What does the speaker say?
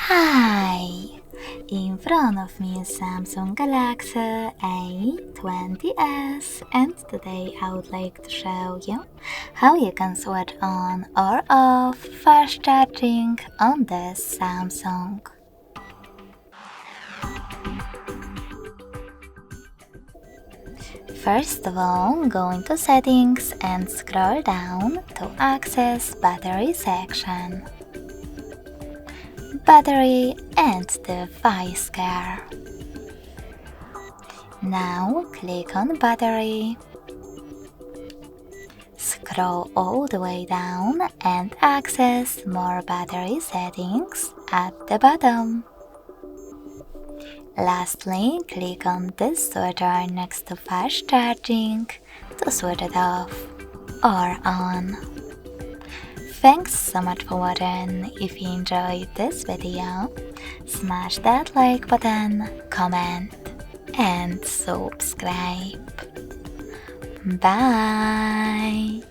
Hi! In front of me is Samsung Galaxy A20s, and today I would like to show you how you can switch on or off fast charging on this Samsung. First of all, go into settings and scroll down to access battery section. Battery and device care. Now click on battery. Scroll all the way down and access more battery settings at the bottom. Lastly, click on this switcher next to fast charging to switch it off or on. Thanks so much for watching. If you enjoyed this video, smash that like button, comment, and subscribe. Bye!